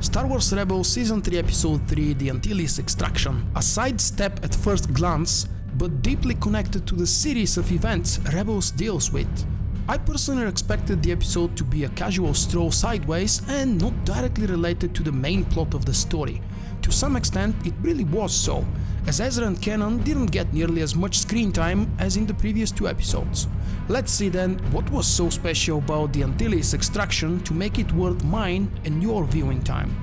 Star Wars Rebels Season 3 Episode 3 The Antilles Extraction. A sidestep at first glance, but deeply connected to the series of events Rebels deals with. I personally expected the episode to be a casual stroll sideways and not directly related to the main plot of the story. To some extent it really was so, as Ezra and Kanan didn't get nearly as much screen time as in the previous 2 episodes. Let's see then what was so special about the Antilles Extraction to make it worth mine and your viewing time.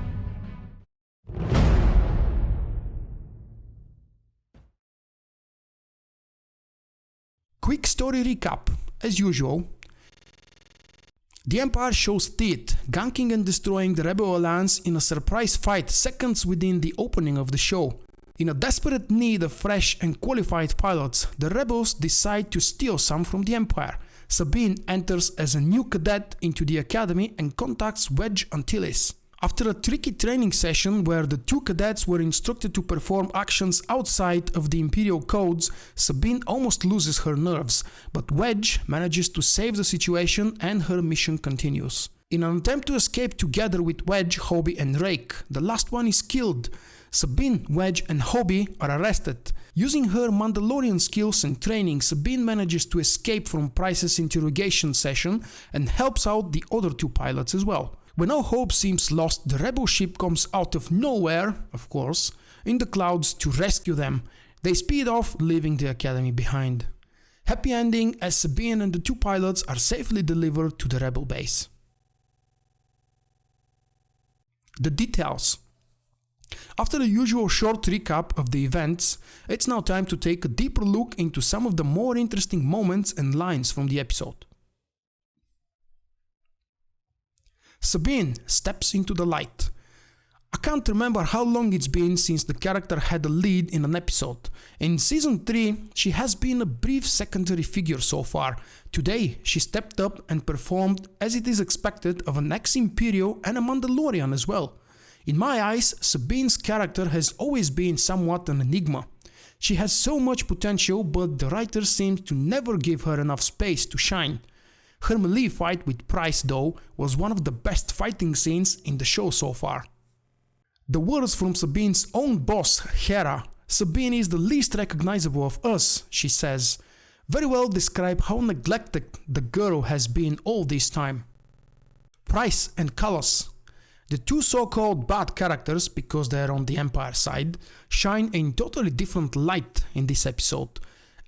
Quick story recap, as usual. The Empire shows teeth, ganking and destroying the Rebel Alliance in a surprise fight seconds within the opening of the show. In a desperate need of fresh and qualified pilots, the Rebels decide to steal some from the Empire. Sabine enters as a new cadet into the academy and contacts Wedge Antilles. After a tricky training session where the 2 cadets were instructed to perform actions outside of the Imperial codes, Sabine almost loses her nerves, but Wedge manages to save the situation and her mission continues. In an attempt to escape together with Wedge, Hobie and Rake, the last one is killed. Sabine, Wedge and Hobie are arrested. Using her Mandalorian skills and training, Sabine manages to escape from Price's interrogation session and helps out the other 2 pilots as well. When all hope seems lost, the Rebel ship comes out of nowhere, of course, in the clouds to rescue them. They speed off, leaving the academy behind. Happy ending as Sabine and the 2 pilots are safely delivered to the Rebel base. The details. After the usual short recap of the events, it's now time to take a deeper look into some of the more interesting moments and lines from the episode. Sabine steps into the light. I can't remember how long it's been since the character had a lead in an episode. In Season 3, she has been a brief secondary figure so far. Today, she stepped up and performed as it is expected of an ex-Imperial and a Mandalorian as well. In my eyes, Sabine's character has always been somewhat an enigma. She has so much potential, but the writers seem to never give her enough space to shine. Her melee fight with Price, though, was one of the best fighting scenes in the show so far. The words from Sabine's own boss, Hera. "Sabine is the least recognizable of us," she says. Very well describe how neglected the girl has been all this time. Price and Kallus. The 2 so-called bad characters, because they are on the Empire side, shine in totally different light in this episode.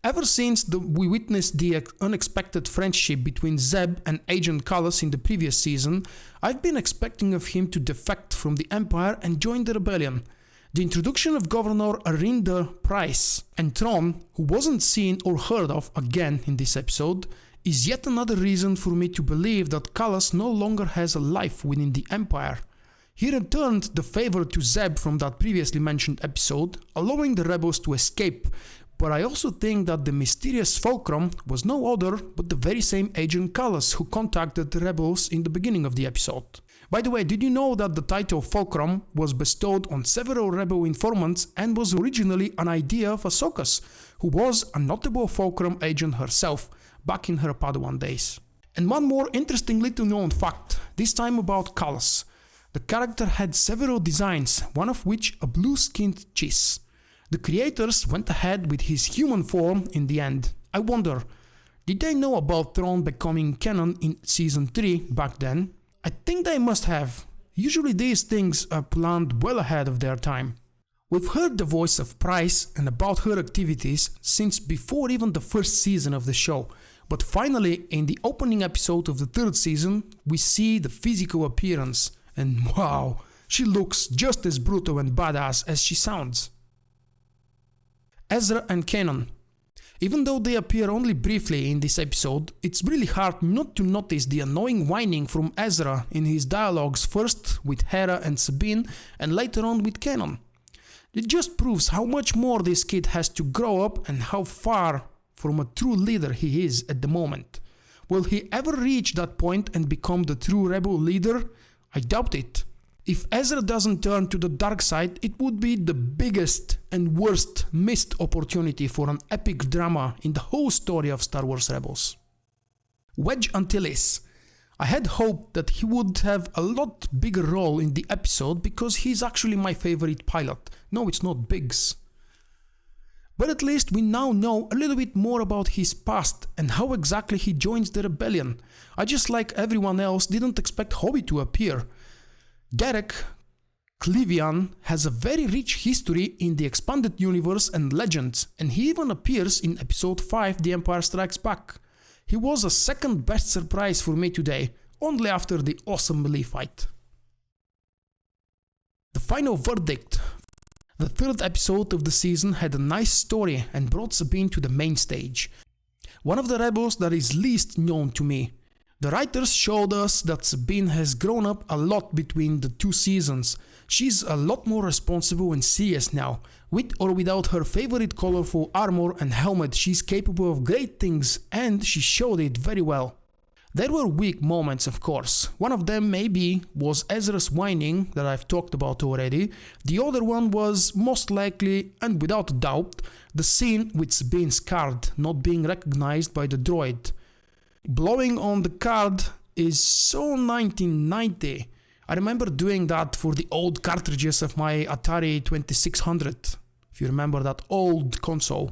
Ever since we witnessed the unexpected friendship between Zeb and Agent Kallus in the previous season, I've been expecting of him to defect from the Empire and join the rebellion. The introduction of Governor Arinder Price and Thrawn, who wasn't seen or heard of again in this episode, is yet another reason for me to believe that Kallus no longer has a life within the Empire. He returned the favor to Zeb from that previously mentioned episode, allowing the rebels to escape. But I also think that the mysterious Fulcrum was no other but the very same Agent Kallus who contacted the rebels in the beginning of the episode. By the way, did you know that the title Fulcrum was bestowed on several rebel informants and was originally an idea of Ahsoka's, who was a notable Fulcrum agent herself back in her Padawan days? And one more interesting little known fact, this time about Kallus. The character had several designs, one of which a blue-skinned Chiss. The creators went ahead with his human form in the end. I wonder, did they know about Thrawn becoming canon in Season 3 back then? I think they must have. Usually these things are planned well ahead of their time. We've heard the voice of Price and about her activities since before even the first season of the show, but finally in the opening episode of the 3rd season we see the physical appearance, and wow, she looks just as brutal and badass as she sounds. Ezra and Kanan. Even though they appear only briefly in this episode, it's really hard not to notice the annoying whining from Ezra in his dialogues, first with Hera and Sabine and later on with Kanan. It just proves how much more this kid has to grow up and how far from a true leader he is at the moment. Will he ever reach that point and become the true rebel leader? I doubt it. If Ezra doesn't turn to the dark side, it would be the biggest and worst missed opportunity for an epic drama in the whole story of Star Wars Rebels. Wedge Antilles. I had hoped that he would have a lot bigger role in the episode because he's actually my favorite pilot. No, it's not Biggs. But at least we now know a little bit more about his past and how exactly he joins the rebellion. I just like everyone else didn't expect Hobby to appear. Derek Clivian has a very rich history in the expanded universe and legends, and he even appears in episode 5 The Empire Strikes Back. He was a second best surprise for me today, only after the awesome melee fight. The final verdict. The third episode of the season had a nice story and brought Sabine to the main stage. One of the rebels that is least known to me. The writers showed us that Sabine has grown up a lot between the two seasons. She's a lot more responsible and serious now. With or without her favorite colorful armor and helmet, she's capable of great things, and she showed it very well. There were weak moments, of course. One of them maybe was Ezra's whining that I've talked about already. The other one was most likely, and without a doubt, the scene with Sabine's card not being recognized by the droid. Blowing on the card is so 1990. I remember doing that for the old cartridges of my Atari 2600, if you remember that old console.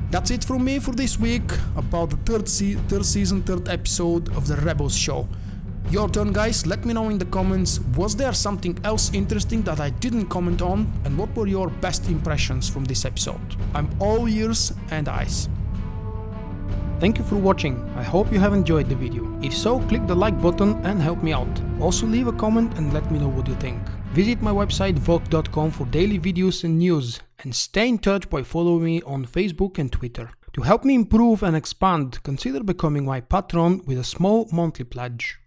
That's it from me for this week about the third season, third episode of the Rebels show. Your turn, guys. Let me know in the comments, was there something else interesting that I didn't comment on, and what were your best impressions from this episode? I'm all ears and eyes. Thank you for watching. I hope you have enjoyed the video. If so, click the like button and help me out. Also leave a comment and let me know what you think. Visit my website vulkk.com for daily videos and news, and stay in touch by following me on Facebook and Twitter. To help me improve and expand, consider becoming my patron with a small monthly pledge.